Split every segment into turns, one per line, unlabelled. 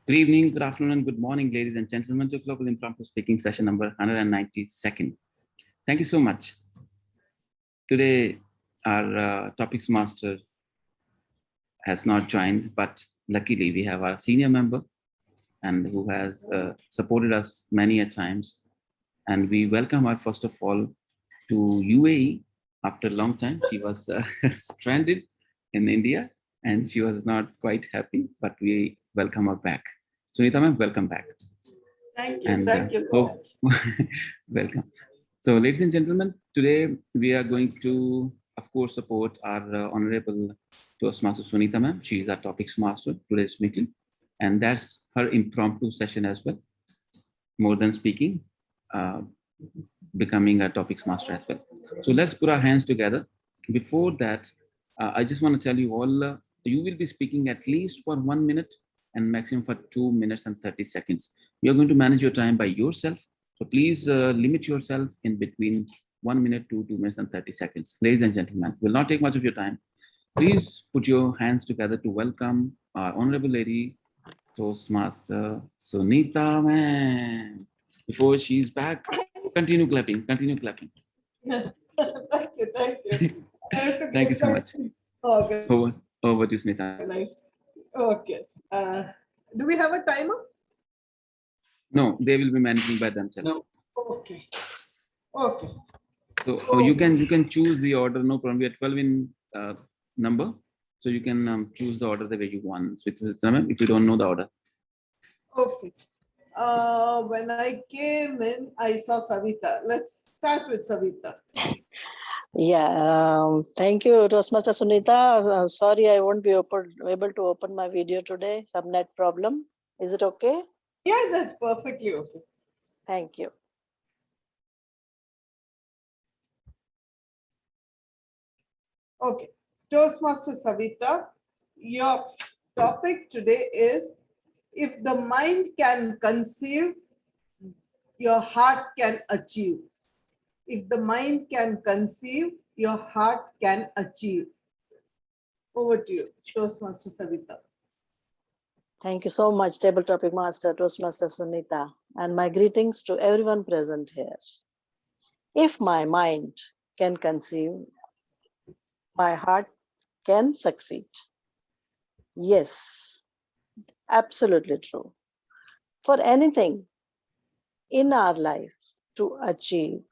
Good evening, good afternoon, and good morning, ladies and gentlemen, to Global Impromptu Speaking session number 192nd. Thank you so much. Today, our topics master has not joined, but luckily we have our senior member and who has supported us many a times. And we welcome her, first of all, to UAE after a long time. She was stranded in India and she was not quite happy, but we welcome her back. Sunita ma'am, welcome back.
Thank you.
And,
Thank you so much.
Welcome. So, ladies and gentlemen, today we are going to, of course, support our Honorable Toastmaster Sunita ma'am. She is our topics master today's meeting. And that's her impromptu session as well. More than speaking, becoming a topics master as well. So let's put our hands together. Before that, I just want to tell you all, you will be speaking at least for 1 minute and maximum for 2 minutes and 30 seconds. You're going to manage your time by yourself. So please limit yourself in between 1 minute to 2 minutes and 30 seconds. Ladies and gentlemen, will not take much of your time. Please put your hands together to welcome our Honorable Lady Toastmaster Sunita ma'am. Before she's back, continue clapping, continue clapping.
Thank you, thank you.
Thank you so much.
Okay.
Over to Smita.
Nice. Okay. Do we have a timer?
No, they will be managing by themselves.
No. Okay. Okay.
So you can choose the order, no problem. We are 12 in number, so you can choose the order the way you want. So if you don't know the order.
Okay. When I came in, I saw Savita. Let's start with Savita.
Yeah, thank you, Toastmaster Sunita. Sorry, I won't be able to open my video today. Some net problem. Is it okay?
Yeah, that's perfectly okay.
Thank you.
Okay. Toastmaster Savita, your topic today is if the mind can conceive, your heart can achieve. If the mind can conceive, your heart can achieve. Over to you, Toastmaster Savita.
Thank you so much, Table Topic Master, Toastmaster Sunita, and my greetings to everyone present here. If my mind can conceive, my heart can succeed. Yes, absolutely true. For anything in our life to achieve,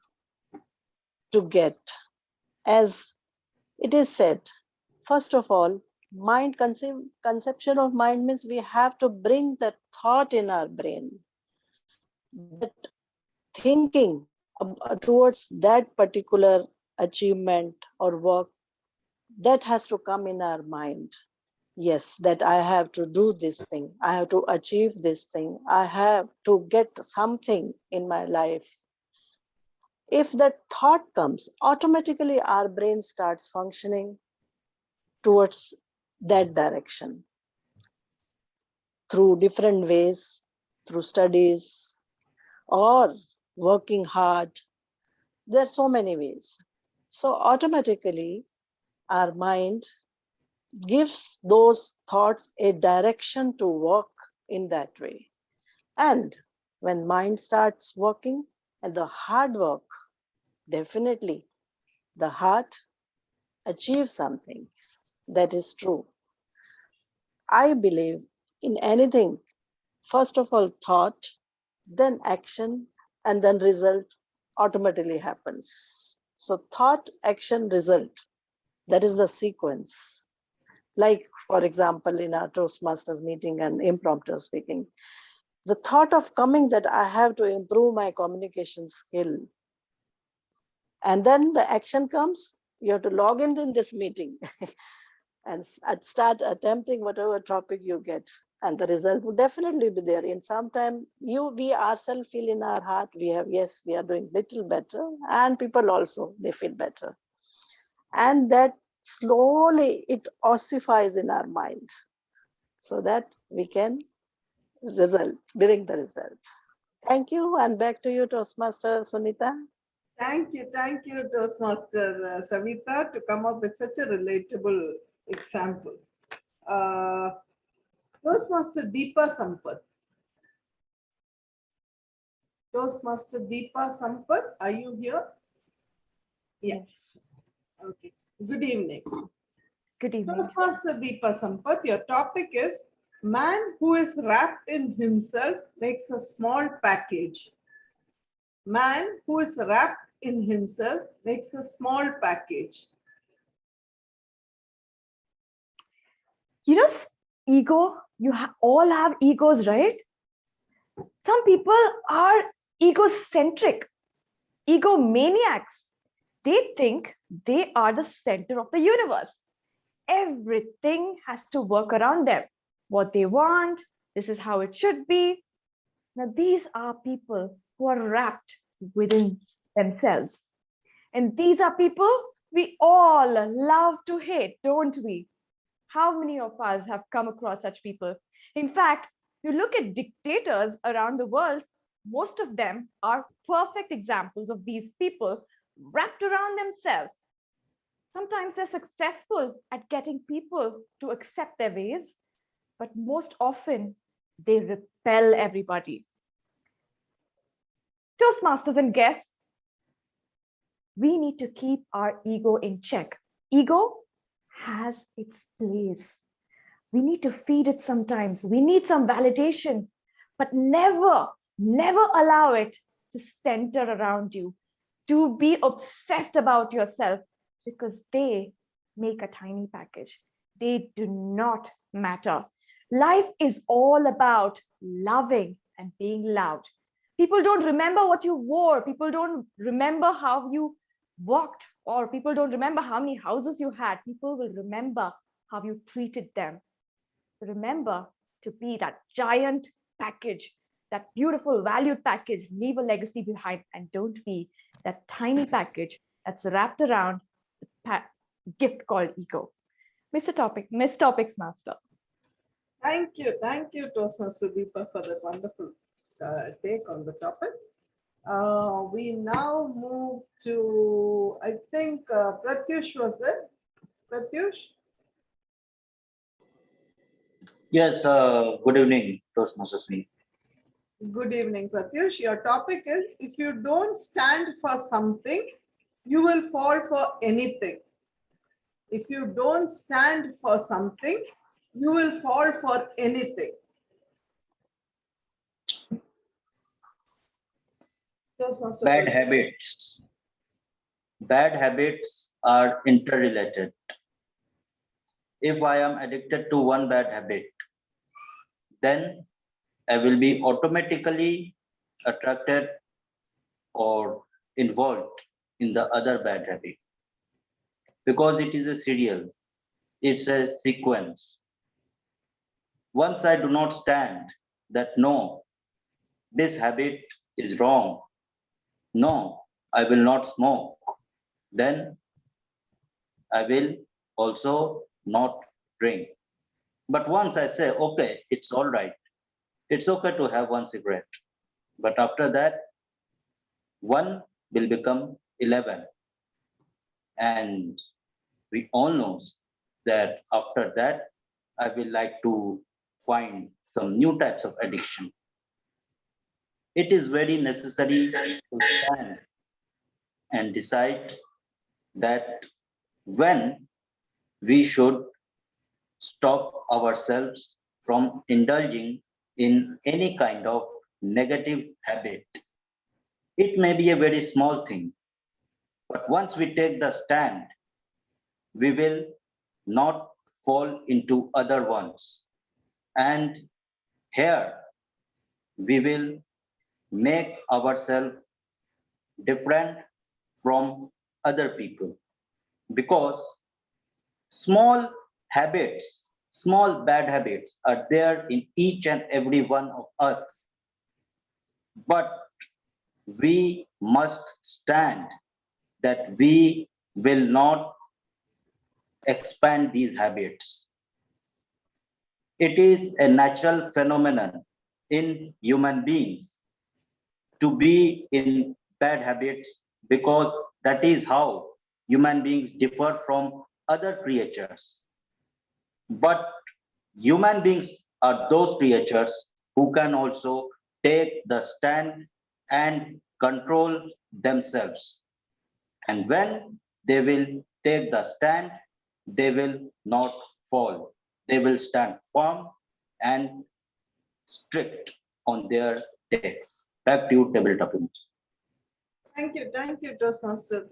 to get, as it is said, first of all, conception of mind means we have to bring that thought in our brain, that thinking towards that particular achievement or work, that has to come in our mind. Yes, that I have to do this thing, I have to achieve this thing, I have to get something in my life. If that thought comes, automatically our brain starts functioning towards that direction through different ways, through studies or working hard. There are so many ways. So automatically our mind gives those thoughts a direction to work in that way. And when mind starts working and the hard work, definitely the heart achieves some things. That is true. I believe in anything, first of all, thought, then action, and then result automatically happens. So thought, action, result, that is the sequence. Like, for example, in our Toastmasters meeting and impromptu speaking, the thought of coming that I have to improve my communication skill. And then the action comes, you have to log in this meeting and start attempting whatever topic you get. And the result would definitely be there. In some time, we ourselves feel in our heart, we are doing little better. And people also, they feel better. And that slowly it ossifies in our mind so that we can bring the result. Thank you. And back to you, Toastmaster Sunita.
Thank you, Toastmaster Savita, to come up with such a relatable example. Toastmaster Deepa Sampath. Toastmaster Deepa Sampath, are you here? Yes. Okay. Good evening.
Good evening.
Toastmaster Deepa Sampath, your topic is man who is wrapped in himself makes a small package. Man who is wrapped in himself makes a small package.
You know, ego, all have egos, right? Some people are egocentric, egomaniacs. They think they are the center of the universe. Everything has to work around them. What they want, this is how it should be. Now, these are people who are wrapped within themselves. And these are people we all love to hate, don't we? How many of us have come across such people? In fact, you look at dictators around the world, most of them are perfect examples of these people wrapped around themselves. Sometimes they're successful at getting people to accept their ways, but most often they repel everybody. Toastmasters and guests, we need to keep our ego in check. Ego has its place. We need to feed it sometimes. We need some validation, but never allow it to center around you, to be obsessed about yourself, because they make a tiny package. They do not matter. Life is all about loving and being loved. People don't remember what you wore. People don't remember how you walked, or people don't remember how many houses you had. People will remember how you treated them. Remember to be that giant package, that beautiful valued package. Leave a legacy behind, and don't be that tiny package that's wrapped around the gift called ego. Mr. Topic, Miss Topics Master.
Thank you, Toastmaster Deepa, for that wonderful take on the topic. We now move to, I think, Pratyush was there. Pratyush?
Yes, good evening, Toastmasters.
Good evening, Pratyush. Your topic is, if you don't stand for something, you will fall for anything. If you don't stand for something, you will fall for anything.
Bad habits. Bad habits are interrelated. If I am addicted to one bad habit, then I will be automatically attracted or involved in the other bad habit. Because it is a serial, it's a sequence. Once I do not stand that no, this habit is wrong, no, I will not smoke, then I will also not drink. But once I say, okay, it's all right, it's okay to have one cigarette. But after that, one will become 11. And we all know that after that, I will like to find some new types of addiction. It is very necessary to stand and decide that when we should stop ourselves from indulging in any kind of negative habit. It may be a very small thing, but once we take the stand, we will not fall into other ones. And here we will make ourselves different from other people, because small habits, small bad habits are there in each and every one of us. But we must stand that we will not expand these habits. It is a natural phenomenon in human beings to be in bad habits, because that is how human beings differ from other creatures. But human beings are those creatures who can also take the stand and control themselves. And when they will take the stand, they will not fall. They will stand firm and strict on their takes. Back to you, tabletop.
Thank you, Toastmaster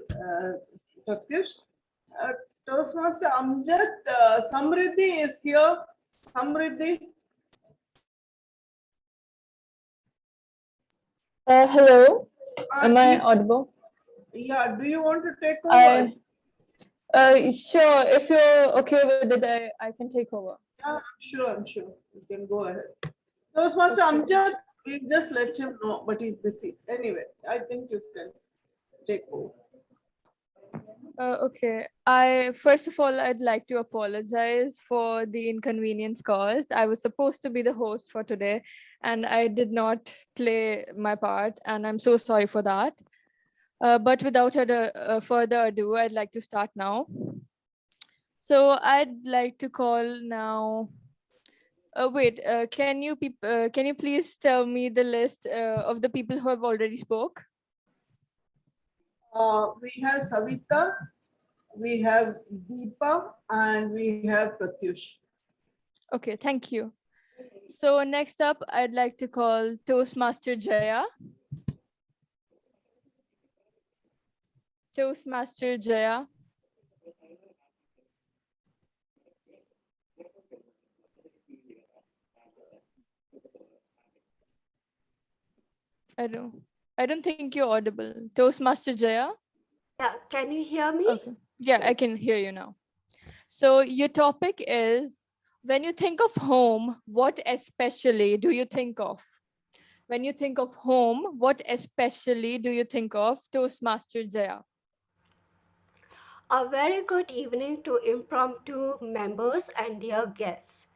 Pratyush. Toastmaster Amjad, Samriddhi is here. Samriddhi.
Hello, am
Do
I
you-
audible?
Yeah, do you want to take over?
Sure, if you're okay with it, I can take over.
Yeah, I'm sure. You can go ahead. Toastmaster
Okay.
Amjad, we just let him know, but he's busy. Anyway, I think you can take over.
Okay, first of all, I'd like to apologize for the inconvenience caused. I was supposed to be the host for today, and I did not play my part, and I'm so sorry for that. But without further ado, I'd like to start now. So I'd like to call now. Wait, can you please tell me the list of the people who have already spoke?
We have Savita, we have Deepa, and we have Pratyush.
Okay, thank you. So next up, I'd like to call Toastmaster Jaya. Toastmaster Jaya. I don't think you're audible. Toastmaster Jaya.
Yeah, can you hear me?
Okay. Yeah, I can hear you now. So your topic is, when you think of home, what especially do you think of? When you think of home, what especially do you think of? Toastmaster Jaya.
A very good evening to impromptu members and dear guests.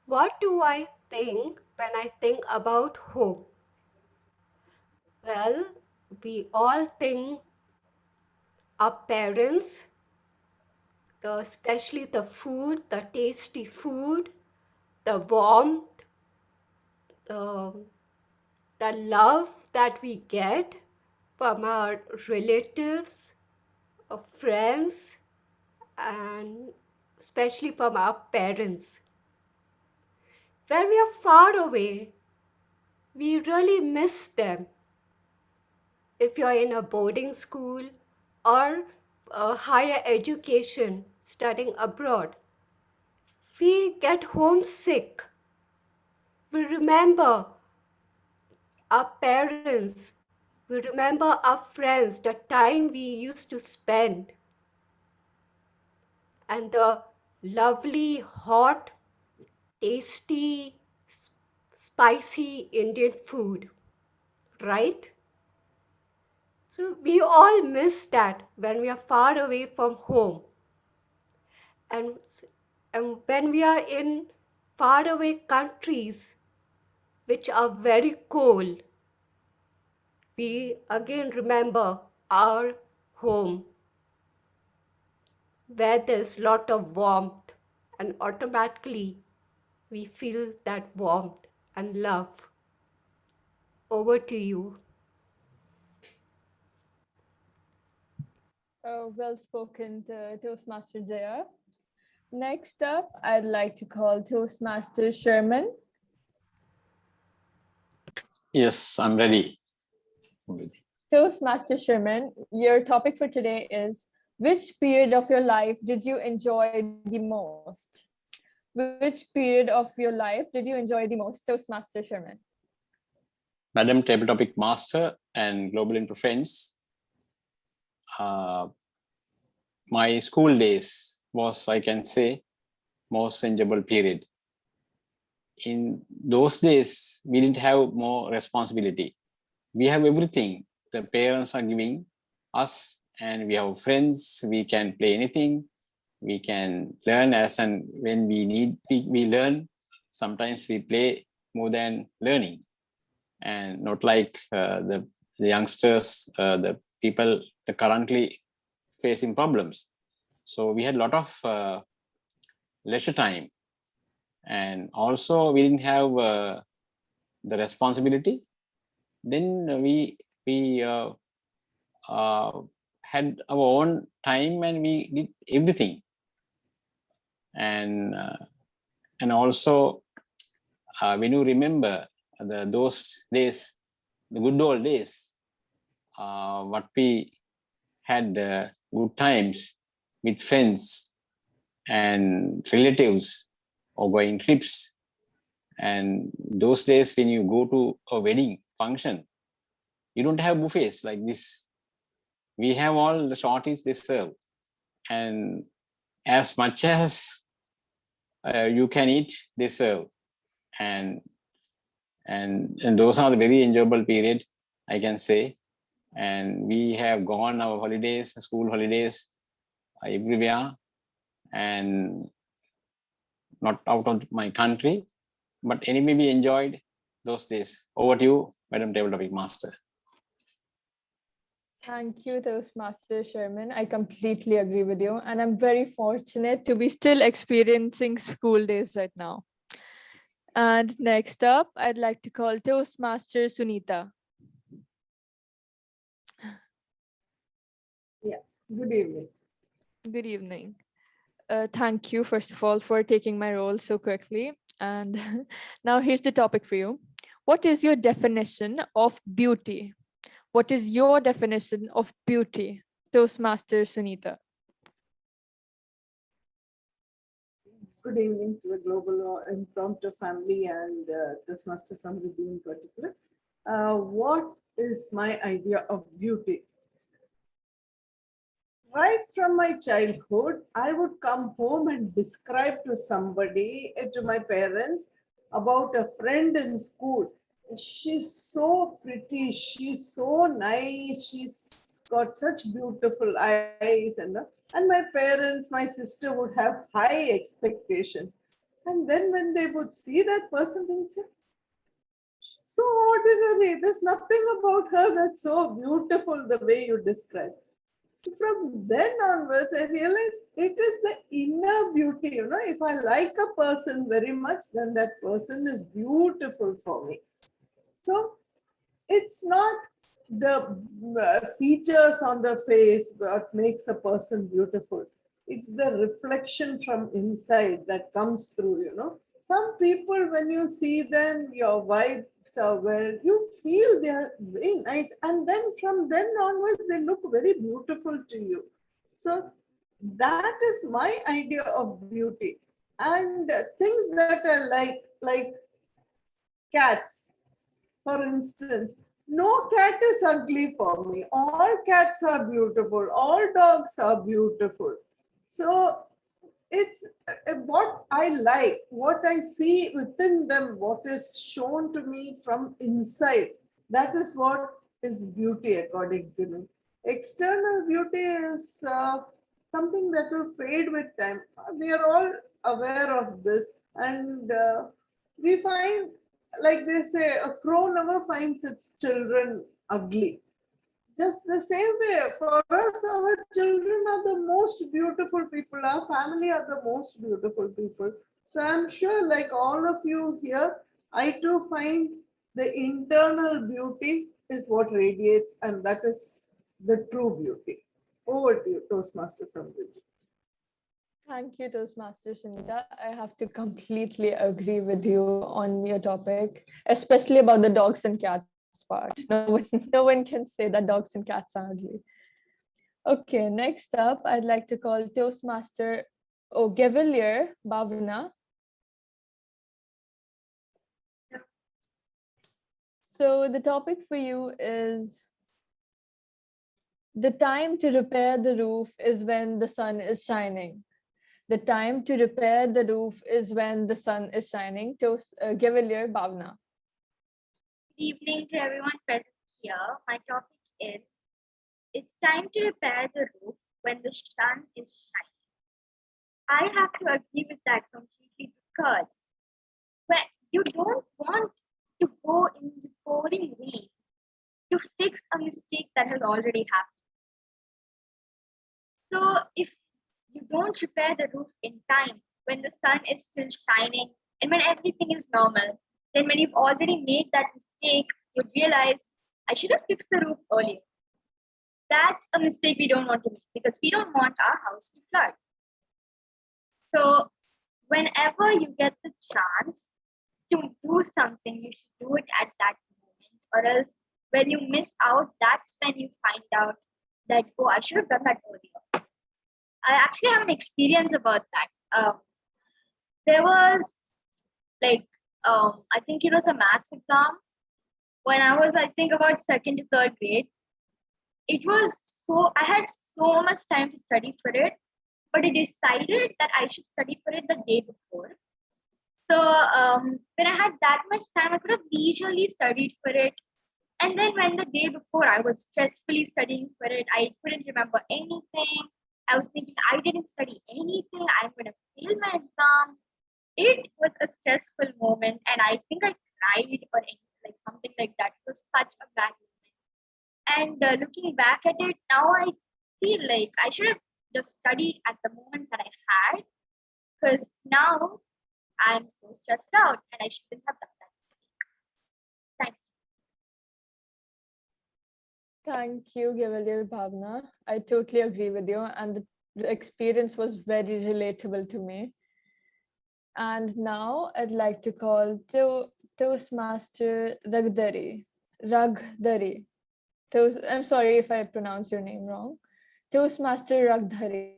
What do I think when I think about home? Well, we all think our parents, especially the food, the tasty food, the warmth, the, the love that we get from our relatives, friends, and especially from our parents. When we are far away, we really miss them. If you're in a boarding school or higher education studying abroad, we get homesick. We remember our parents. We remember our friends, the time we used to spend, and the lovely, hot, tasty, spicy Indian food, right? So we all miss that when we are far away from home. And, and when we are in faraway countries which are very cold, we again remember our home where there's lot of warmth, and automatically we feel that warmth and love. Over to you.
Well spoken, Toastmaster Jaya. Next up, I'd like to call Toastmaster Sherman.
Yes, I'm ready.
Toastmaster Sherman, your topic for today is, which period of your life did you enjoy the most? Which period of your life did you enjoy the most, Toastmaster Sherman?
Madam Table Topic Master and Global Info Friends, my school days was, I can say, most enjoyable period. In those days, we didn't have more responsibility. We have everything. The parents are giving us, and we have friends. We can play anything. We can learn as and when we need. We learn. Sometimes we play more than learning, and not like the youngsters, the people that currently facing problems. So we had a lot of leisure time and also we didn't have the responsibility. Then we had our own time and we did everything. And also when you remember those days, the good old days, what we had good times with friends and relatives or going trips. And those days when you go to a wedding function, you don't have buffets like this. We have all the shorties they serve, and as much as you can eat, they serve. And those are the very enjoyable period, I can say. And we have gone our holidays, school holidays, everywhere, and not out of my country, but anyway, we enjoyed those days. Over to you, Madam Table Topic Master.
Thank you, Toastmaster Sherman. I completely agree with you. And I'm very fortunate to be still experiencing school days right now. And next up, I'd like to call Toastmaster Sunita.
Yeah, good evening.
Good evening. Thank you, first of all, for taking my role so quickly. And now here's the topic for you. What is your definition of beauty? What is your definition of beauty, Toastmaster Sunita?
Good evening to the Global Impromptu family and Toastmaster Samriddhi in particular. What is my idea of beauty? Right from my childhood, I would come home and describe to somebody, to my parents, about a friend in school. She's so pretty, she's so nice, she's got such beautiful eyes, and my parents, my sister would have high expectations. And then when they would see that person, they would say, so ordinary, there's nothing about her that's so beautiful the way you describe. So from then onwards, I realized it is the inner beauty. If I like a person very much, then that person is beautiful for me. So it's not the features on the face that makes a person beautiful. It's the reflection from inside that comes through. Some people, when you see them, your vibes are well, you feel they're very nice. And then from then onwards, they look very beautiful to you. So that is my idea of beauty. And things that I like cats, for instance. No cat is ugly for me. All cats are beautiful. All dogs are beautiful. So it's what I like, what I see within them, what is shown to me from inside. That is what is beauty according to me. External beauty is something that will fade with time. We are all aware of this, and we find, like they say, a crow never finds its children ugly. Just the same way, for us, our children are the most beautiful people. Our family are the most beautiful people. So I'm sure, like all of you here, I too find the internal beauty is what radiates, and that is the true beauty. Over to you, Toastmaster Samriddhi.
Thank you, Toastmaster Sunita. I have to completely agree with you on your topic, especially about the dogs and cats part. No one can say that dogs and cats are ugly. Okay, next up, I'd like to call Toastmaster Ogevilier Bhavna. So the topic for you is the time to repair the roof is when the sun is shining. The time to repair the roof is when the sun is shining. Gevilier Bhavna.
Good evening to everyone present here. My topic is, it's time to repair the roof when the sun is shining. I have to agree with that completely, because when you don't want to go in the pouring rain to fix a mistake that has already happened. So if you don't repair the roof in time when the sun is still shining, And when everything is normal, then when you've already made that mistake, you realize I should have fixed the roof earlier. That's a mistake we don't want to make because we don't want our house to flood. So whenever you get the chance to do something, you should do it at that moment, or else when you miss out, that's when you find out that, oh, I should have done that earlier. I actually have an experience about that. There was like, I think it was a maths exam when I was, I think, about second to third grade. It was I had so much time to study for it, but I decided that I should study for it the day before. So when I had that much time, I could have leisurely studied for it. And then when the day before I was stressfully studying for it, I couldn't remember anything. I was thinking I didn't study anything. I'm going to fail my exam. It was a stressful moment, and I think I cried or anything, like something like that. It was such a bad moment. And looking back at it now, I feel like I should have just studied at the moments that I had, because now I'm so stressed out and I shouldn't have done that mistake. Thank you.
Thank you, Gavalier Bhavna. I totally agree with you, and the experience was very relatable to me. And now I'd like to call Toastmaster Ragdari. Ragdari. I'm sorry if I pronounce your name wrong. Toastmaster Ragdari.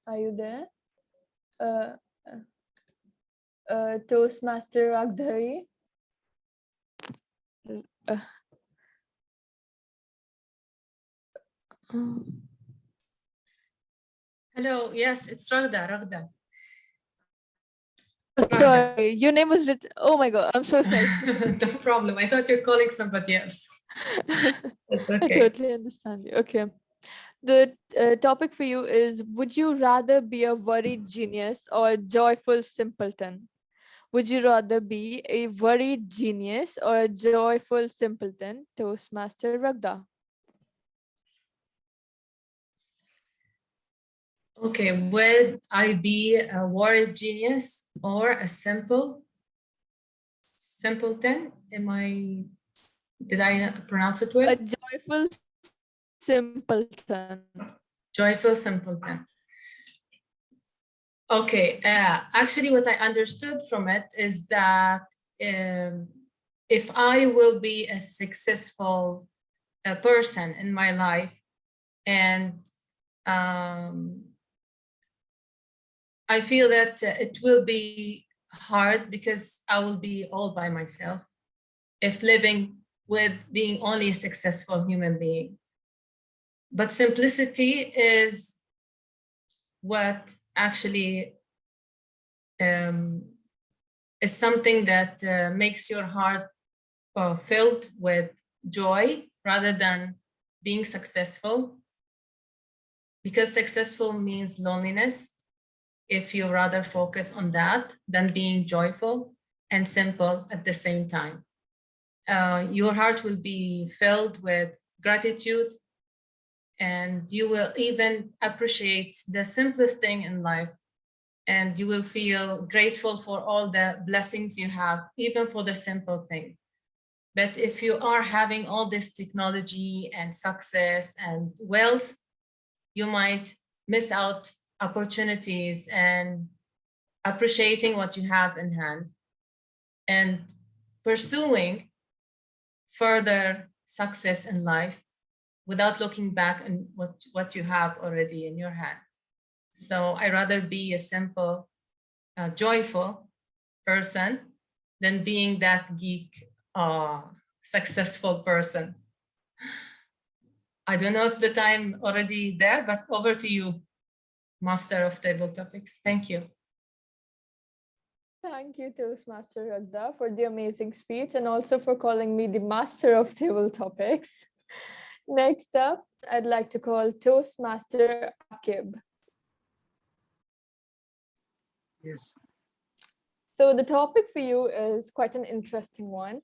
Are you there? Toastmaster Ragdari.
Hello, yes, it's Ragda.
Sorry, your name was written. Oh my God, I'm so sorry.
No problem. I thought you're calling somebody else. It's
I
okay.
totally understand you. Okay. The topic for you is, would you rather be a worried genius or a joyful simpleton? Would you rather be a worried genius or a joyful simpleton? Toastmaster Ragda.
Okay, would I be a worried genius or a simpleton? Did I pronounce it well?
A joyful simpleton.
Joyful simpleton. Okay, actually what I understood from it is that if I will be a successful person in my life, and I feel that it will be hard because I will be all by myself if living with being only a successful human being. But simplicity is what actually is something that makes your heart filled with joy rather than being successful, because successful means loneliness. If you rather focus on that than being joyful and simple at the same time, your heart will be filled with gratitude, and you will even appreciate the simplest thing in life, and you will feel grateful for all the blessings you have, even for the simple thing. But if you are having all this technology and success and wealth, you might miss out opportunities and appreciating what you have in hand and pursuing further success in life without looking back on what you have already in your hand. So I rather be a simple, joyful person than being that geek, successful person. I don't know if the time already there, but over to you, Master of Table Topics. Thank you.
Thank you, Toastmaster Ragda, for the amazing speech and also for calling me the Master of Table Topics. Next up, I'd like to call Toastmaster Akib.
Yes.
So the topic for you is quite an interesting one.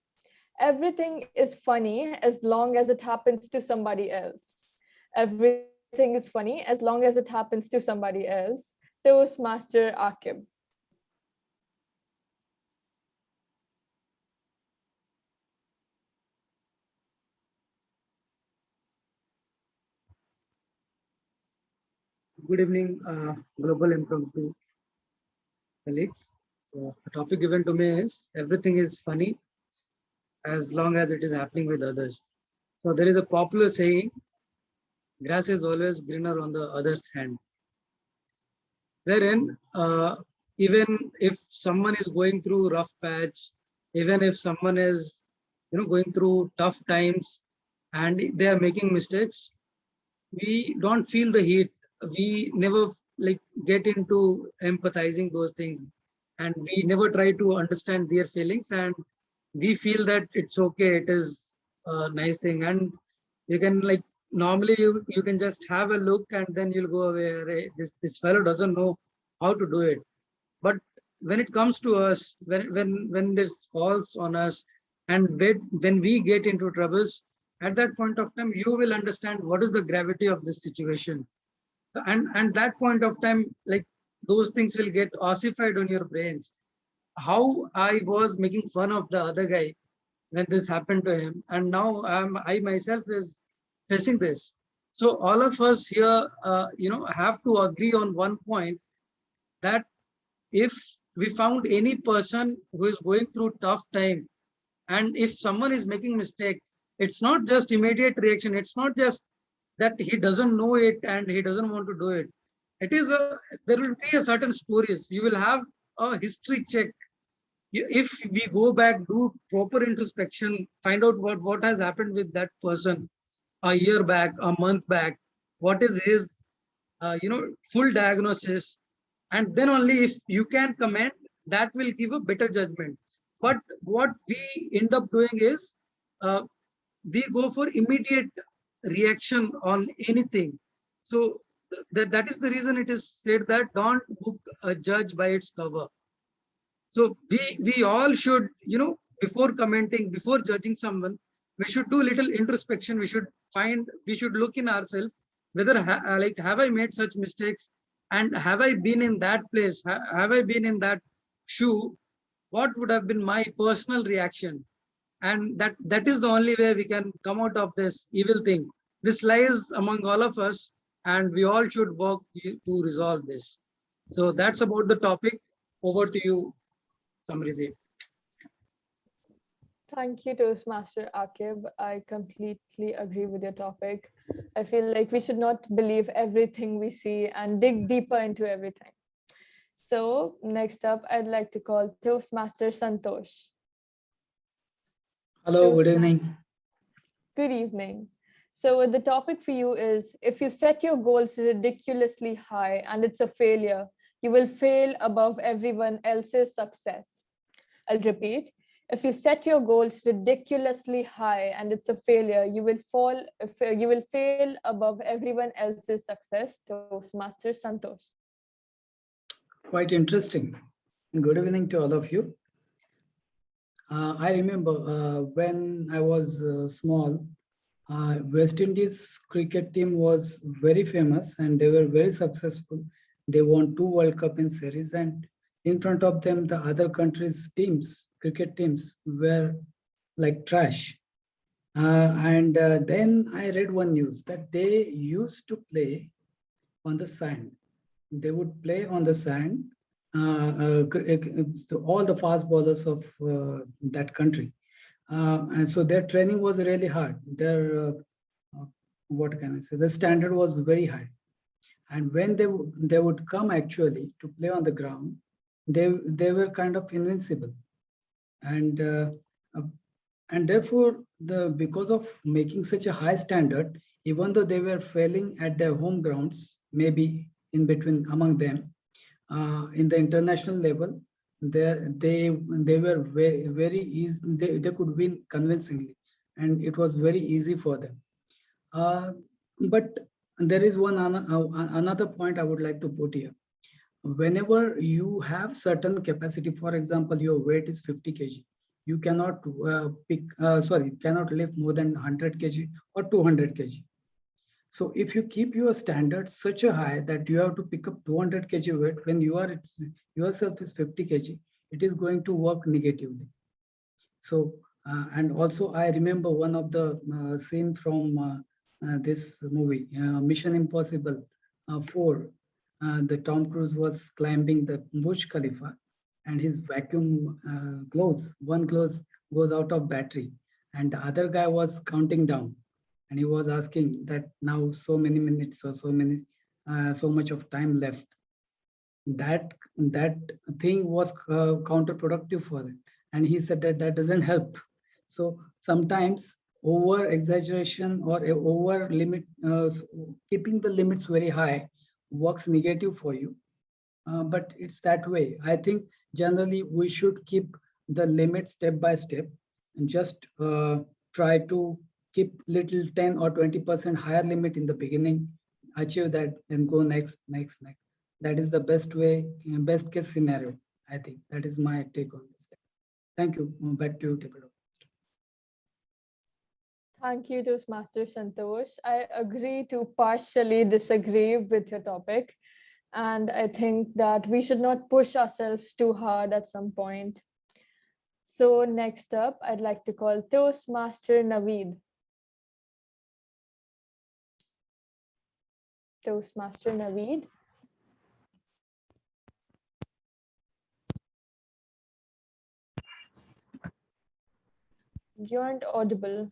Everything is funny as long as it happens to somebody else. Everything think is funny as long as it happens to somebody else. Toastmaster Akib.
Good evening, Global Impromptu colleagues. So the topic given to me is everything is funny as long as it is happening with others. So there is a popular saying, grass is always greener on the other's hand. Wherein even if someone is going through rough patch, even if someone is going through tough times and they are making mistakes, we don't feel the heat. We never get into empathizing those things, and we never try to understand their feelings, and we feel that it's okay, it is a nice thing, and you can normally you can just have a look and then you'll go away. "Arey, this fellow doesn't know how to do it." But when it comes to us, when this falls on us, and when we get into troubles, at that point of time, you will understand what is the gravity of this situation. And that point of time, those things will get ossified on your brains. How I was making fun of the other guy when this happened to him, and now I myself is facing this. So all of us here, have to agree on one point, that if we found any person who is going through tough time, and if someone is making mistakes, it's not just immediate reaction. It's not just that he doesn't know it and he doesn't want to do it. It is there will be a certain stories. You will have a history check. If we go back, do proper introspection, find out what has happened with that person a year back, a month back, what is his, full diagnosis, and then only if you can comment, that will give a better judgment. But what we end up doing is, we go for immediate reaction on anything. So that is the reason it is said that don't book a judge by its cover. So we all should, before commenting, before judging someone, we should do little introspection. We should look in ourselves whether have I made such mistakes, and have I been in that place, have I been in that shoe, what would have been my personal reaction. And that is the only way we can come out of this evil thing. This lies among all of us, and we all should work to resolve this. So that's about the topic. Over to you, Samriddhi.
Thank you, Toastmaster Akib. I completely agree with your topic. I feel like we should not believe everything we see and dig deeper into everything. So next up, I'd like to call Toastmaster Santosh.
Hello, good evening.
Good evening. So the topic for you is, if you set your goals ridiculously high and it's a failure, you will fail above everyone else's success. I'll repeat. If you set your goals ridiculously high and it's a failure, you will fail above everyone else's success. Toastmaster Santosh.
Quite interesting. Good evening to all of you. I remember when I was small, West Indies cricket team was very famous and they were very successful. They won 2 World Cup in series, and in front of them, the other countries' teams, cricket teams, were like trash. And then I read one news that they used to play on the sand. They would play on the sand, all the fast bowlers of that country. And so their training was really hard. Their, what can I say, the standard was very high. And when they would come actually to play on the ground, they were kind of invincible. And therefore, because of making such a high standard, even though they were failing at their home grounds, maybe in between among them, in the international level, they were very easy. They could win convincingly, and it was very easy for them. But there is another point I would like to put here. Whenever you have certain capacity, for example, your weight is 50 kg, you cannot cannot lift more than 100 kg or 200 kg. So if you keep your standards such a high that you have to pick up 200 kg weight when you are yourself is 50 kg, it is going to work negatively. So and also I remember one of the scene from this movie, Mission Impossible 4. The Tom Cruise was climbing the Burj Khalifa, and his vacuum one gloves goes out of battery, and the other guy was counting down, and he was asking that now so many minutes or so much of time left. That thing was counterproductive for it, and he said that that doesn't help. So sometimes over exaggeration or over limit, keeping the limits very high works negative for you. But it's that way. I think generally we should keep the limit step by step and just try to keep little 10 or 20% higher limit in the beginning, achieve that, then go next. That is the best way, best case scenario. I think that is my take on this. Thank you. Back to you, Tepero.
Thank you, Toastmaster Santosh. I agree to partially disagree with your topic. And I think that we should not push ourselves too hard at some point. So next up, I'd like to call Toastmaster Naveed. Toastmaster Naveed. You aren't audible.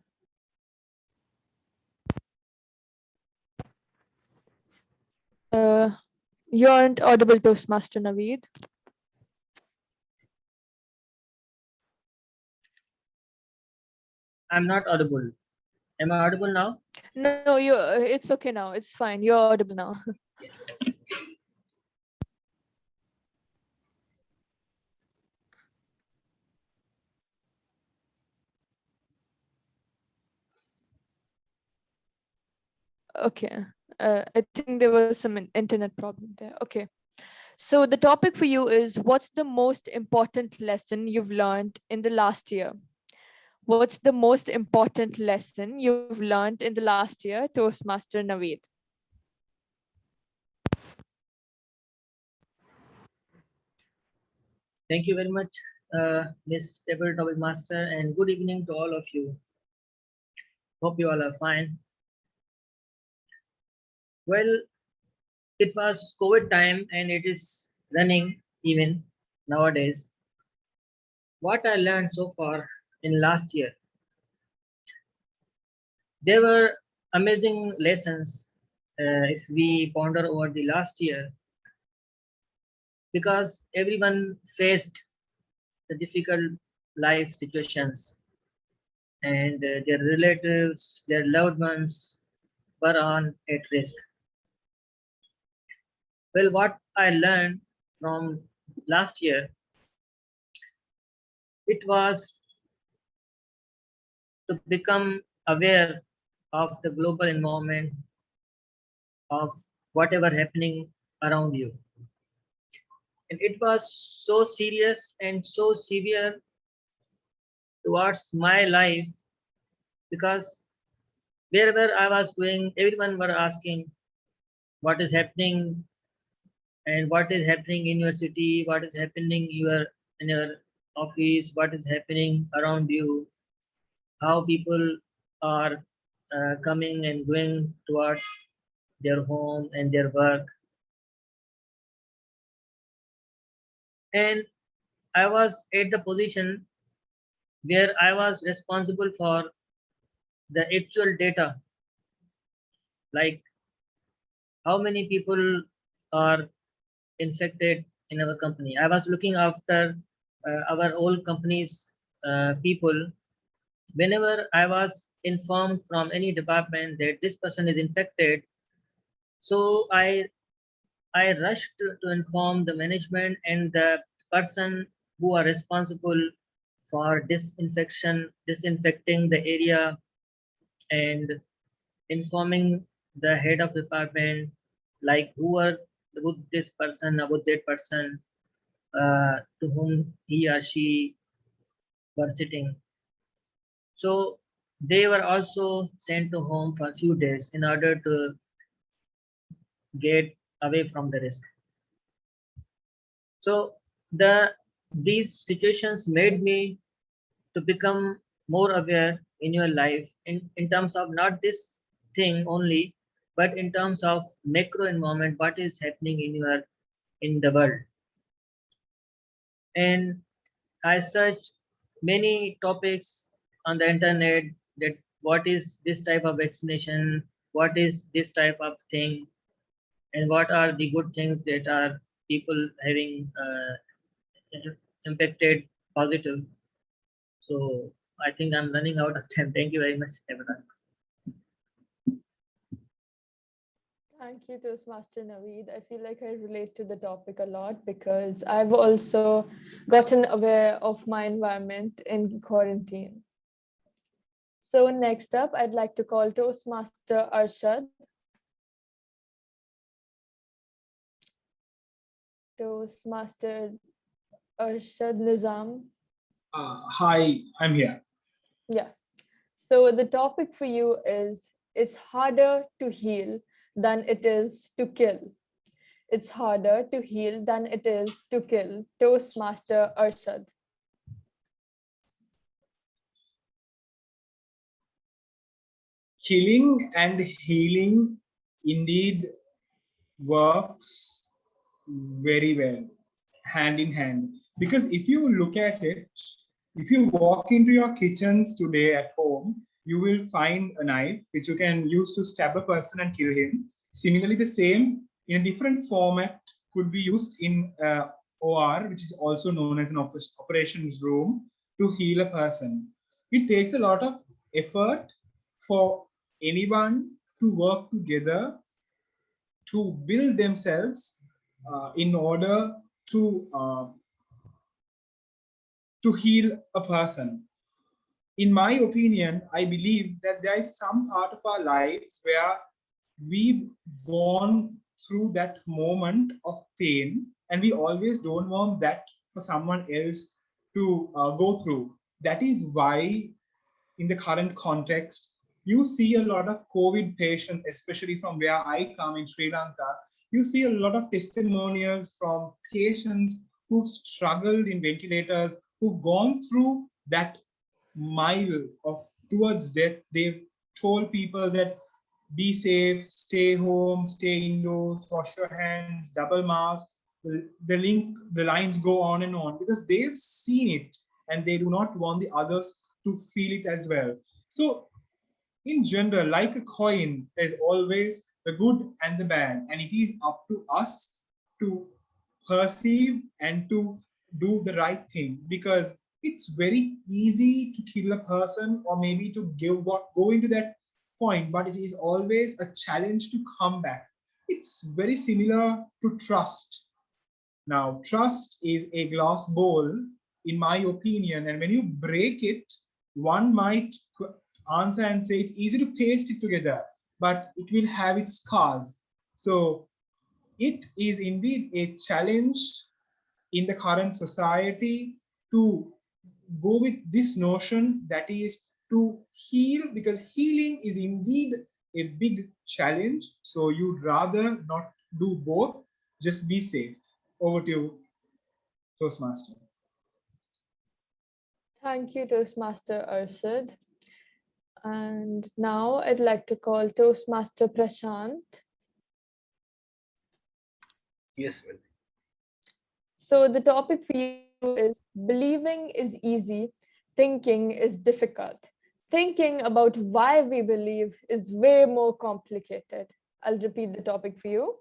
You aren't audible, Toastmaster Naveed.
I'm not audible. Am I audible now?
No, it's okay now. It's fine. You're audible now. Okay. I think there was some internet problem there. Okay. So the topic for you is, what's the most important lesson you've learned in the last year? What's the most important lesson you've learned in the last year, Toastmaster Naveed?
Thank you very much, Miss Table Topic Master, and good evening to all of you. Hope you all are fine. Well, it was COVID time and it is running even nowadays. What I learned so far in last year, there were amazing lessons if we ponder over the last year, because everyone faced the difficult life situations, and their relatives, their loved ones were on at risk. Well, what I learned from last year, it was to become aware of the global environment, of whatever happening around you. And it was so serious and so severe towards my life, because wherever I was going, everyone were asking what is happening and what is happening in your city, what is happening in your office, what is happening around you, how people are coming and going towards their home and their work. And I was at the position where I was responsible for the actual data, like how many people are infected in our company. I was looking after our whole company's people. Whenever I was informed from any department that this person is infected, so I rushed to inform the management and the person who are responsible for disinfecting the area, and informing the head of department, like who are with this person, about that person, to whom he or she were sitting. So they were also sent to home for a few days in order to get away from the risk. So these situations made me to become more aware in your life in terms of not this thing only, but in terms of macro environment, what is happening in the world. And I searched many topics on the internet, that what is this type of vaccination, what is this type of thing, and what are the good things that are people having impacted positive. So I think I'm running out of time. Thank you very much, everyone.
Thank you, Toastmaster Naveed. I feel like I relate to the topic a lot because I've also gotten aware of my environment in quarantine. So next up, I'd like to call Toastmaster Arshad. Toastmaster Arshad Nizam.
Hi, I'm here.
Yeah. So the topic for you is, it's harder to heal than it is to kill. It's harder to heal than it is to kill. Toastmaster Arshad.
Killing and healing indeed works very well, hand in hand. Because if you look at it, if you walk into your kitchens today at home, you will find a knife which you can use to stab a person and kill him. Similarly, the same in a different format could be used in OR, which is also known as an operations room, to heal a person. It takes a lot of effort for anyone to work together to build themselves in order to heal a person. In my opinion, I believe that there is some part of our lives where we've gone through that moment of pain, and we always don't want that for someone else to go through. That is why, in the current context, you see a lot of COVID patients, especially from where I come in Sri Lanka. You see a lot of testimonials from patients who've struggled in ventilators, who've gone through that mile of towards death. They've told people that be safe, stay home, stay indoors, wash your hands, double mask. The lines go on and on because they've seen it and they do not want the others to feel it as well. So in general, like a coin, there's always the good and the bad, and it is up to us to perceive and to do the right thing, because it's very easy to kill a person or maybe to go into that point, but it is always a challenge to come back. It's very similar to trust. Now, trust is a glass bowl, in my opinion, and when you break it, one might answer and say it's easy to paste it together, but it will have its scars. So it is indeed a challenge in the current society to go with this notion, that is to heal, because healing is indeed a big challenge. So you'd rather not do both, just be safe. Over to you, Toastmaster.
Thank you, Toastmaster Arshad. And now I'd like to call Toastmaster Prashant.
Yes.
So the topic for you is, believing is easy, thinking is difficult. Thinking about why we believe is way more complicated. I'll repeat the topic for you.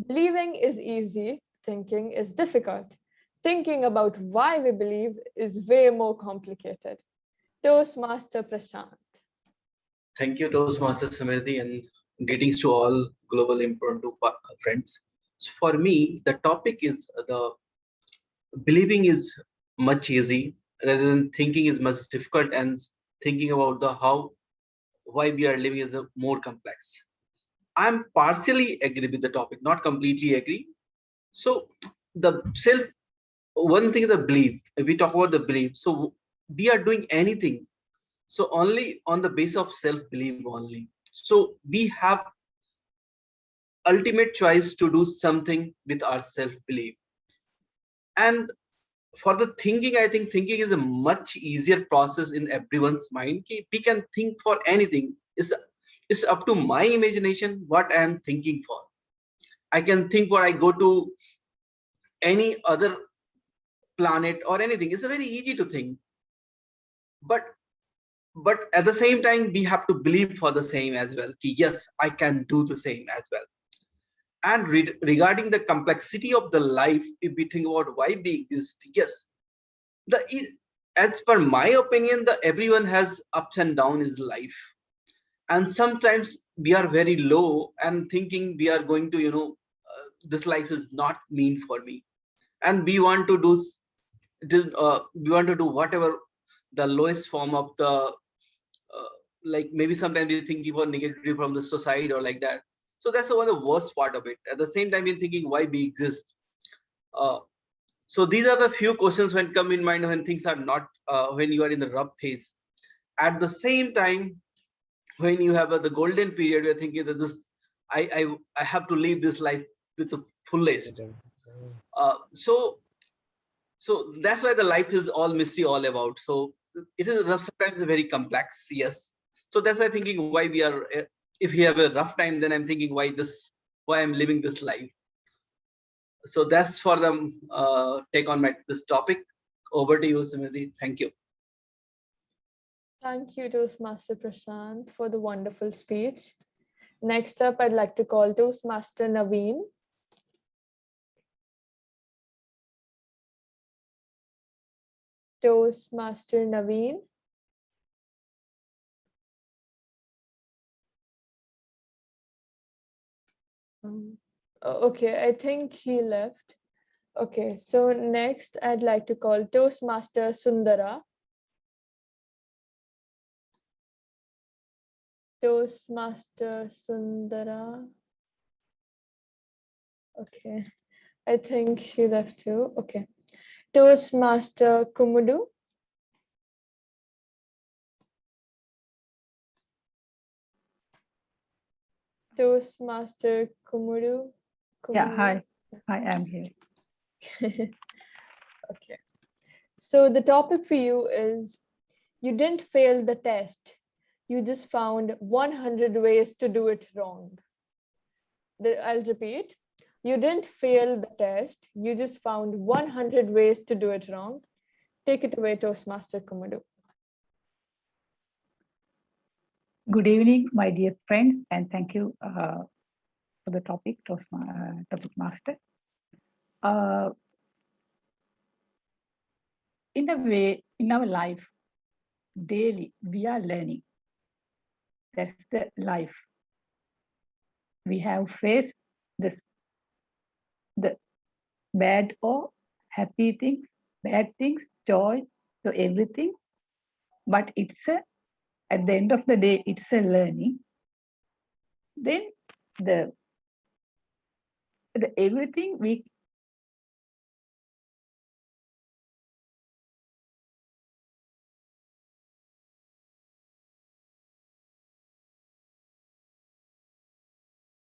Believing is easy, thinking is difficult. Thinking about why we believe is way more complicated. Toastmaster Prashant.
Thank you, Toastmaster Samriddhi, and greetings to all global impromptu friends. So for me, the topic is the believing is much easy rather than thinking is much difficult, and thinking about the why we are living is more complex. I'm partially agree with the topic, not completely agree. So one thing is the belief. If we talk about the belief, so we are doing anything. So only on the basis of self-belief only. So we have ultimate choice to do something with our self-belief. And for the thinking, I think thinking is a much easier process in everyone's mind. We can think for anything. It's up to my imagination what I am thinking for. I can think for I go to any other planet or anything. It's very easy to think. But at the same time, we have to believe for the same as well. Yes, I can do the same as well. And regarding the complexity of the life, if we think about why we exist, yes, as per my opinion, everyone has ups and downs in his life, and sometimes we are very low and thinking we are going to, this life is not mean for me, and we want to do whatever the lowest form of the like maybe sometimes we're thinking about negativity from the society or like that. So that's one of the worst part of it. At the same time, we're thinking why we exist. So these are the few questions when come in mind when things are not when you are in the rough phase. At the same time, when you have the golden period, you're thinking that this I have to live this life with the fullest. So that's why the life is all mystery all about. So it is sometimes very complex, yes. So that's why thinking why we are if we have a rough time, then I'm thinking why I'm living this life. So that's for the take on this topic. Over to you, Simridhi. Thank you.
Thank you, Toastmaster Prashant, for the wonderful speech. Next up, I'd like to call Toastmaster Naveen. Toastmaster Naveen. Okay, I think he left. Okay, so next I'd like to call Toastmaster Sundara. Toastmaster Sundara. Okay, I think she left too. Okay. Toastmaster Kumudu. Toastmaster Kumudu.
Yeah, hi. I am here.
Okay. So the topic for you is you didn't fail the test. You just found 100 ways to do it wrong. I'll repeat. You didn't fail the test. You just found 100 ways to do it wrong. Take it away, Toastmaster Kumudu.
Good evening, my dear friends, and thank you for the topic, topic master. In a way, in our life, daily we are learning. That's the life. We have faced the bad or happy things, bad things, joy, so everything. But at the end of the day, it's a learning. Then the everything we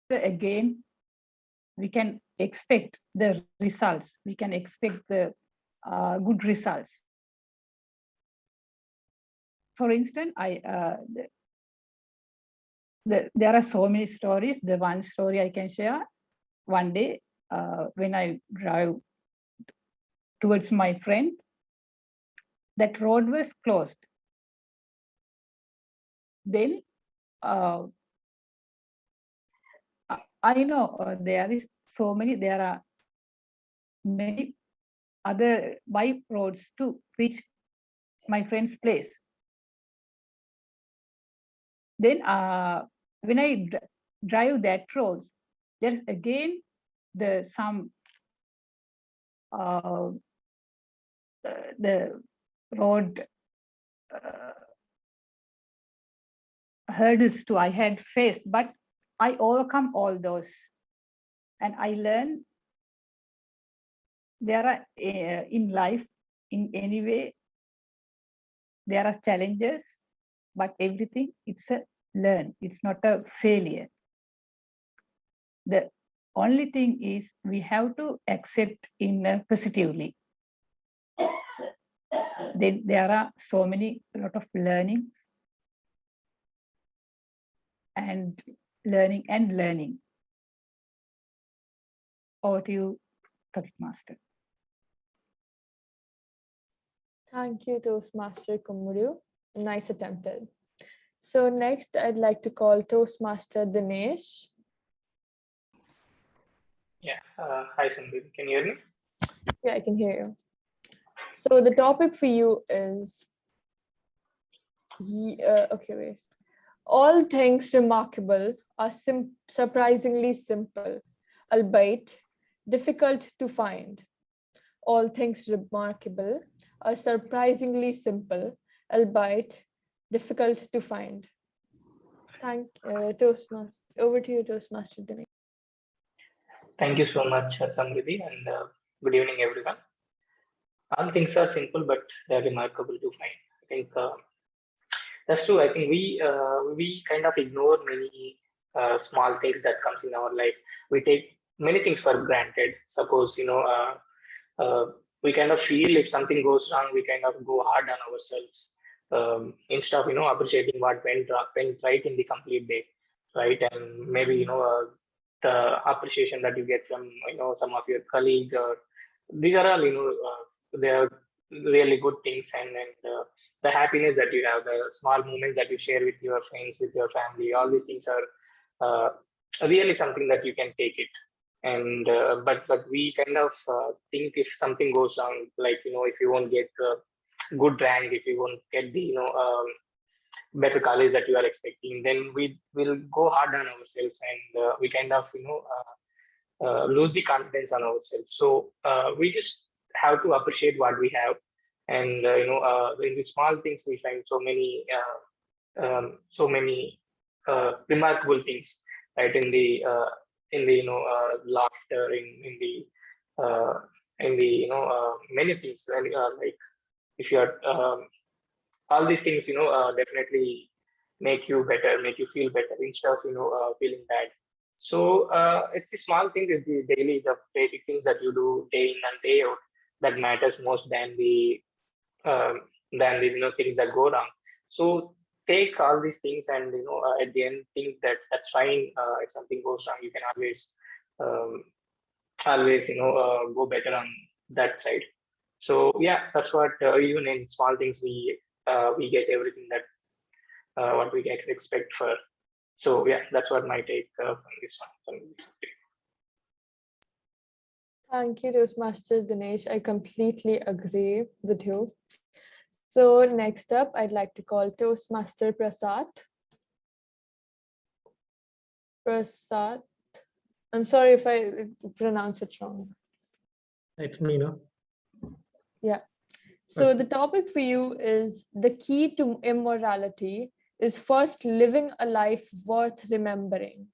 again we can expect the results. We can expect the good results. For instance, there are so many stories. The one story I can share, one day when I drive towards my friend, that road was closed. Then I know there are many other by roads to reach my friend's place. Then when I drive that road, there's again some the road hurdles too I had faced, but I overcome all those, and I learned there are in life, in any way, there are challenges, but everything, it's a learn. It's not a failure. The only thing is we have to accept in positively. Then there are so many, lot of learnings and learning. Over to you, Topic Master.
Thank you, Toastmaster Kumuru. Nice attempted. So next, I'd like to call Toastmaster Dinesh.
Yeah. Hi, Sandeep. Can you hear me?
Yeah, I can hear you. So the topic for you is, okay, wait. All things remarkable are surprisingly simple, albeit difficult to find. All things remarkable are surprisingly simple, albeit difficult to find. Thank Toastmaster. Over to you, Toastmaster Dinesh.
Thank you so much, Samriddhi, and good evening, everyone. All things are simple, but they are remarkable to find. I think that's true. I think we kind of ignore many small things that comes in our life. We take many things for granted. Suppose we kind of feel if something goes wrong, we kind of go hard on ourselves instead of appreciating what went right in the complete day, right? And maybe the appreciation that you get from some of your colleagues, or these are all they are really good things, and the happiness that you have, the small moments that you share with your friends, with your family, all these things are really something that you can take it. And but we kind of think if something goes wrong, like if you won't get good rank, if you won't get the better college that you are expecting, then we will go hard on ourselves, and we kind of lose the confidence on ourselves. So we just have to appreciate what we have, and in the small things we find so many remarkable things, right? In the laughter, in the many things, like if you are all these things definitely make you better, make you feel better instead of feeling bad. So it's the small things, it's the daily, the basic things that you do day in and day out that matters most than the things that go wrong. So take all these things, and at the end think that that's fine. If something goes wrong, you can always go better on that side. So yeah, that's what even in small things we get everything that what we expect for. So yeah, that's what my take from this one.
Thank you, Toastmaster Dinesh. I completely agree with you. So next up, I'd like to call Toastmaster Prasad. Prasad. I'm sorry if I pronounce it wrong.
It's me, no?
Yeah. So the topic for you is the key to immorality is first living a life worth remembering.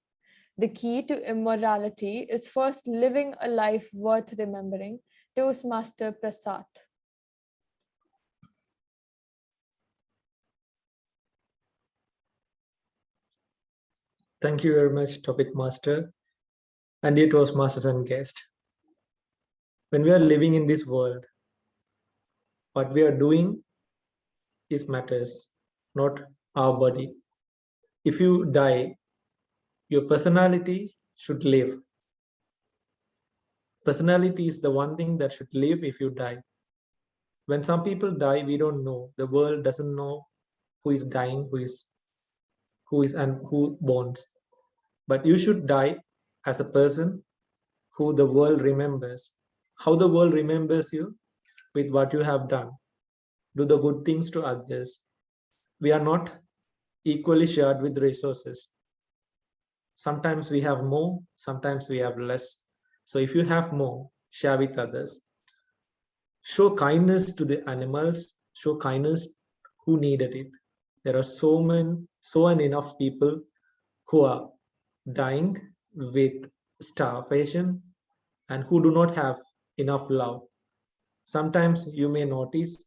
The key to immorality is first living a life worth remembering. Toastmaster Prasad.
Thank you very much, Topic Master, and dear Toastmasters and guests. When we are living in this world, what we are doing is matters, not our body. If you die, your personality should live. Personality is the one thing that should live if you die. When some people die, we don't know. The world doesn't know who is dying, who is and who bonds. But you should die as a person who the world remembers. How the world remembers you? With what you have done. Do the good things to others. We are not equally shared with resources. Sometimes we have more, sometimes we have less. So if you have more, share with others. Show kindness to the animals, show kindness who needed it. There are so enough people who are dying with starvation and who do not have enough love. Sometimes you may notice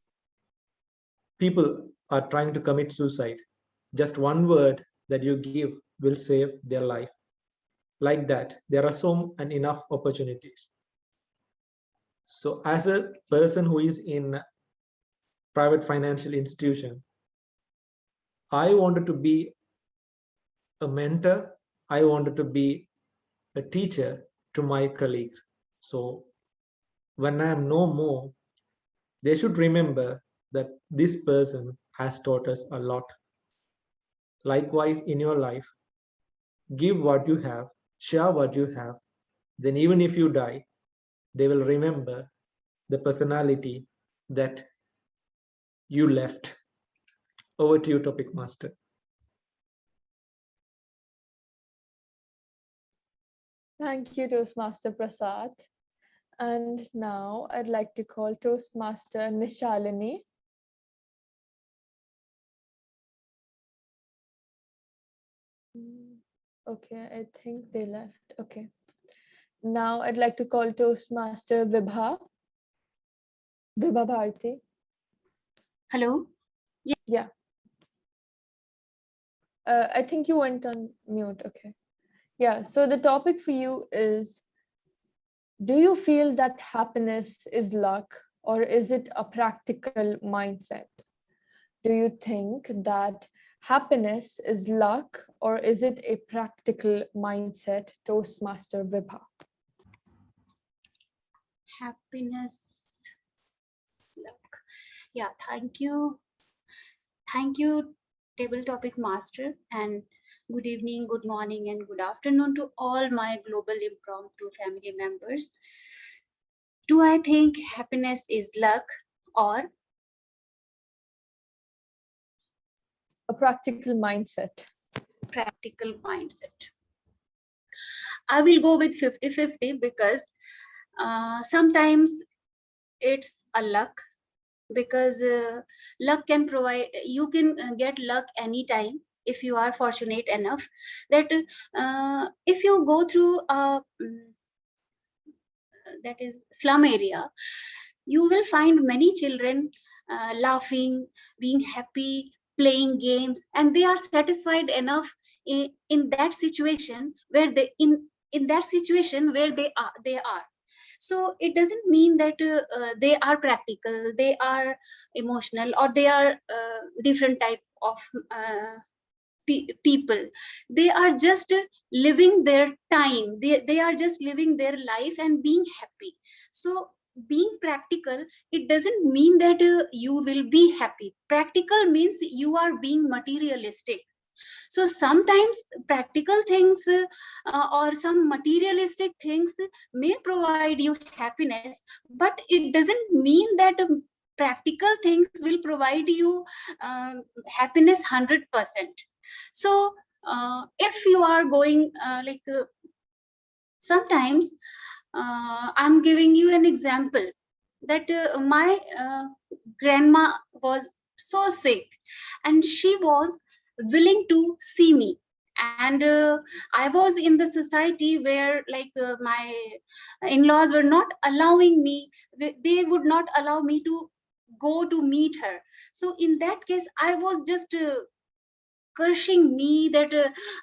people are trying to commit suicide. Just one word that you give will save their life. Like that, there are so and enough opportunities. So as a person who is in private financial institution, I wanted to be a mentor. I wanted to be a teacher to my colleagues. So when I am no more, they should remember that this person has taught us a lot. Likewise, in your life, give what you have, share what you have. Then even if you die, they will remember the personality that you left. Over to you, topic master.
Thank you, Toastmaster Prasad. And now I'd like to call Toastmaster Nishalini. Okay, I think they left. Okay. Now I'd like to call Toastmaster Vibha. Vibha Bharti.
Hello?
Yeah. I think you went on mute. Okay. Yeah. So the topic for you is, do you feel that happiness is luck, or is it a practical mindset? Do you think that happiness is luck, or is it a practical mindset, Toastmaster Vibha?
Happiness, luck. Yeah, thank you. Thank you, Table Topic Master, and good evening, good morning, and good afternoon to all my Global Impromptu family members. Do I think happiness is luck or
a practical mindset?
Practical mindset. I will go with 50-50 because sometimes it's a luck, because luck can provide, you can get luck anytime if you are fortunate enough that if you go through a that is slum area, you will find many children laughing, being happy, playing games, and they are satisfied enough in that situation where in that situation where they are. So it doesn't mean that they are practical, they are emotional, or they are different type of people. They are just living their time, they are just living their life and being happy. So being practical, it doesn't mean that you will be happy. Practical means you are being materialistic. So sometimes practical things or some materialistic things may provide you happiness, but it doesn't mean that practical things will provide you happiness 100%. So if you are going sometimes I'm giving you an example that my grandma was so sick and she was willing to see me, and I was in the society where my in-laws were not allowing me, they would not allow me to go to meet her. So in that case I was just cursing me that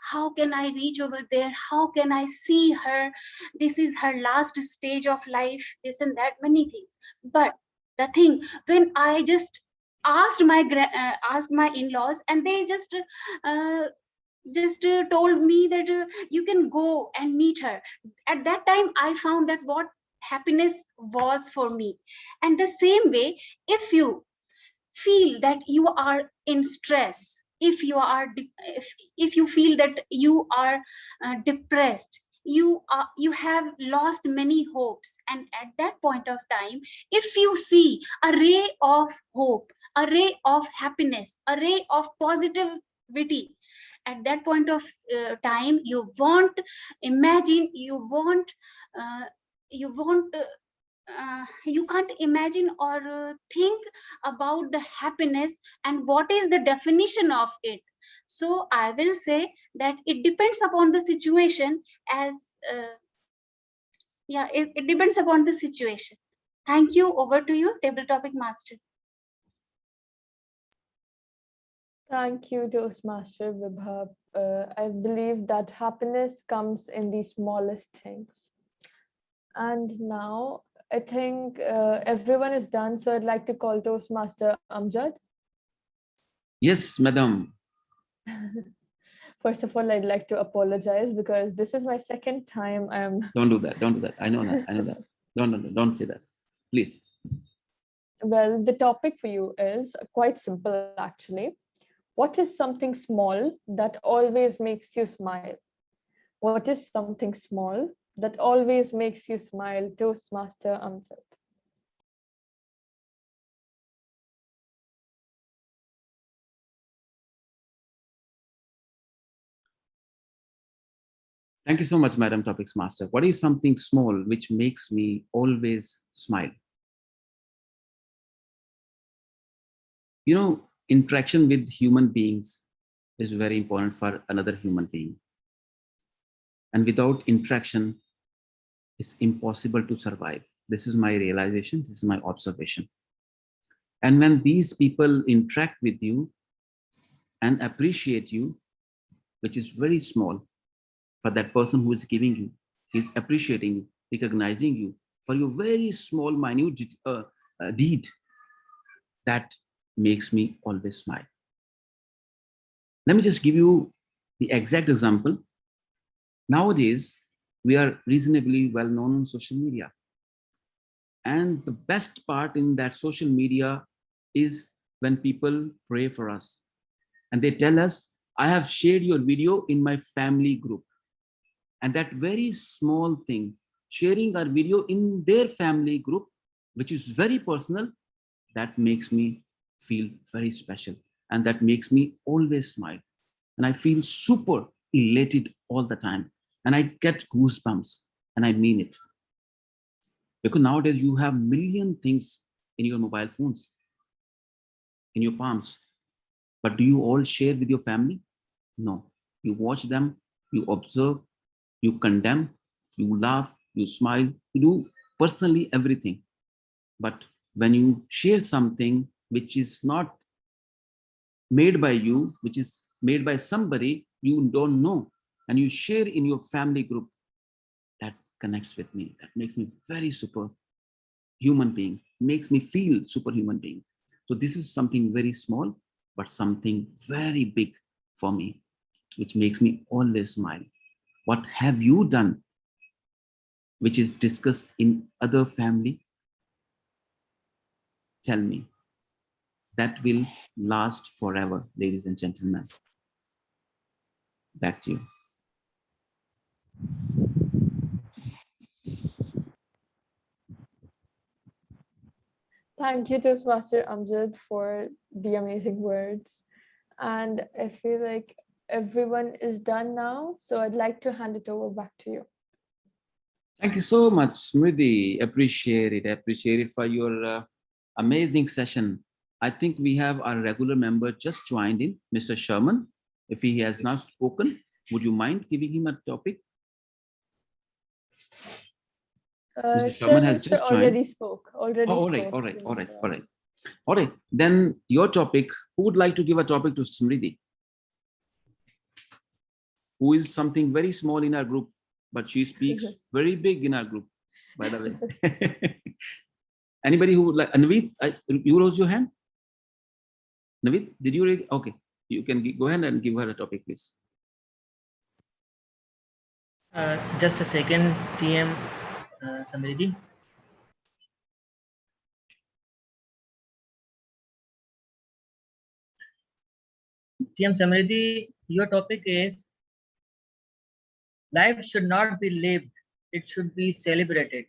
how can I reach over there, how can I see her, this is her last stage of life, this and that, many things. But the thing, when I just asked my in-laws, and they uh, told me that you can go and meet her. At that time I found that what happiness was for me. And the same way, if you feel that you are in stress, if you are if you feel that you are depressed, you have lost many hopes, and at that point of time, if you see a ray of hope, a ray of happiness, a ray of positivity, at that point of time, you won't imagine, you won't you can't imagine or think about the happiness and what is the definition of it. So I will say that it depends upon the situation, as yeah, it depends upon the situation. Thank you. Over to you, Table Topic Master.
Thank you, Toastmaster Vibhav. I believe that happiness comes in the smallest things. And now I think everyone is done. So I'd like to call Toastmaster Amjad.
Yes, madam.
First of all, I'd like to apologize because this is my second time I'm.
Don't do that. Don't do that. I know that. I know that. Don't say that. Please.
Well, the topic for you is quite simple, actually. What is something small that always makes you smile? What is something small that always makes you smile, Toastmaster Amjad?
Thank you so much, Madam Topics Master. What is something small which makes me always smile? You know, interaction with human beings is very important for another human being. And without interaction, it's impossible to survive. This is my realization. This is my observation. And when these people interact with you and appreciate you, which is very small for that person who is giving you, is appreciating you, recognizing you for your very small, minute deed, that makes me always smile. Let me just give you the exact example. Nowadays, we are reasonably well known on social media. And the best part in that social media is when people pray for us and they tell us, I have shared your video in my family group. And that very small thing, sharing our video in their family group, which is very personal, that makes me feel very special. And that makes me always smile. And I feel super elated all the time. And I get goosebumps, and I mean it. Because nowadays you have million things in your mobile phones, in your palms. But do you all share with your family? No. You watch them, you observe, you condemn, you laugh, you smile, you do personally everything. But when you share something which is not made by you, which is made by somebody you don't know, and you share in your family group, that connects with me. That makes me very super human being, makes me feel superhuman being. So this is something very small, but something very big for me, which makes me always smile. What have you done which is discussed in other family? Tell me. That will last forever, ladies and gentlemen. Back to you.
Thank you, Toastmaster Amjad, for the amazing words. And I feel like everyone is done now. So I'd like to hand it over back to you.
Thank you so much, Smriti. Appreciate it. Appreciate it for your amazing session. I think we have our regular member just joined in, Mr. Sherman. If he has not spoken, would you mind giving him a topic? Mr. Sherman has just joined.
Already spoke. Already
all
spoke.
right. All right. Then your topic. Who would like to give a topic to Smriti? Who is something very small in our group, but she speaks very big in our group, by the way. Anybody who would like? Naveed, you raise your hand. Naveed, did you raise? Okay, you can go ahead and give her a topic, please.
Just a second, TM Samriti. TM Samriti, your topic is life should not be lived, it should be celebrated.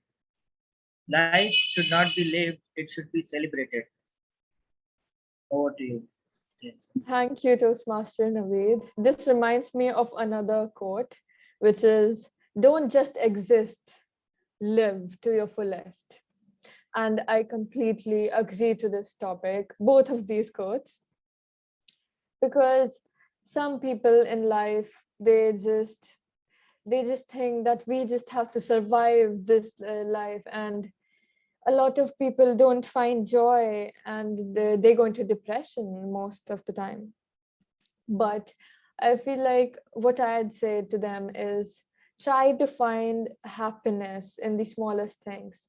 Life should not be lived, it should be celebrated. Over to you.
Thank you, Toastmaster Naveed. This reminds me of another quote, which is, don't just exist, live to your fullest. And I completely agree to this topic, both of these quotes, because some people in life, they just think that we just have to survive this life, and a lot of people don't find joy, and they go into depression most of the time. But I feel like what I'd say to them is try to find happiness in the smallest things.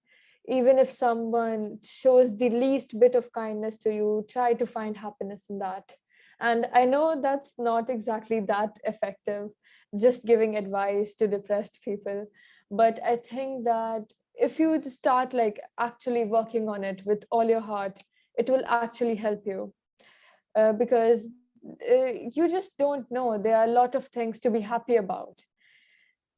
Even if someone shows the least bit of kindness to you, try to find happiness in that. And I know that's not exactly that effective, just giving advice to depressed people. But I think that if you just start like actually working on it with all your heart, it will actually help you. Because you just don't know. There are a lot of things to be happy about.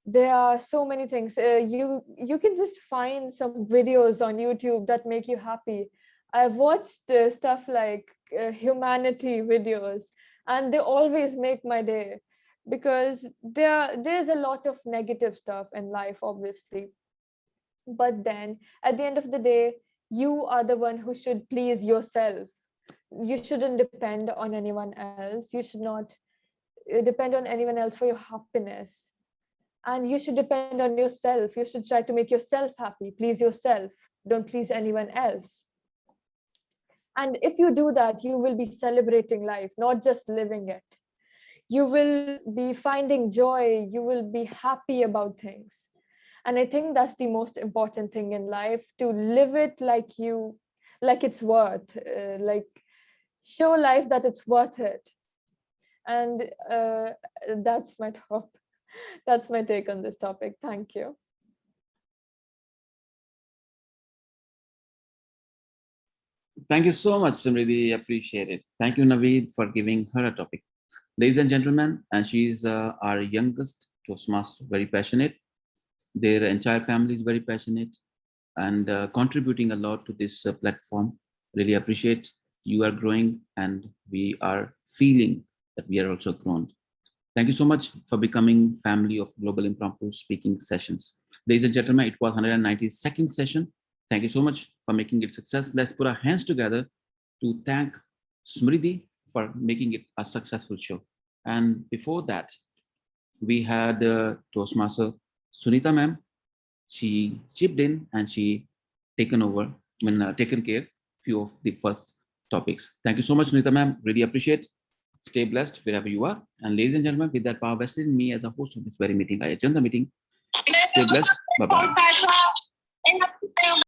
There are so many things. You can just find some videos on YouTube that make you happy. I've watched stuff like humanity videos, and they always make my day, because there's a lot of negative stuff in life, obviously. But then at the end of the day, you are the one who should please yourself. You shouldn't depend on anyone else. You should not depend on anyone else for your happiness. And you should depend on yourself. You should try to make yourself happy, please yourself. Don't please anyone else. And if you do that, you will be celebrating life, not just living it. You will be finding joy. You will be happy about things. And I think that's the most important thing in life, to live it like it's worth, like show life that it's worth it. And that's my top. That's my take on this topic. Thank you.
Thank you so much, Samriddhi. Appreciate it. Thank you, Naveed, for giving her a topic. Ladies and gentlemen, and she's our youngest Toastmaster, very passionate. Their entire family is very passionate and contributing a lot to this platform. Really appreciate you are growing, and we are feeling that we are also grown. Thank you so much for becoming family of Global Impromptu Speaking Sessions. Ladies and gentlemen, it was 192nd session. Thank you so much for making it success. Let's put our hands together to thank Smriti for making it a successful show. And before that, we had Toastmaster Sunita ma'am. She chipped in and she taken care few of the first topics. Thank you so much, Sunita ma'am. Really appreciate. Stay blessed wherever you are. And ladies and gentlemen, with that power vested in me as a host of this very meeting, I adjourn the meeting. Stay blessed. Bye-bye.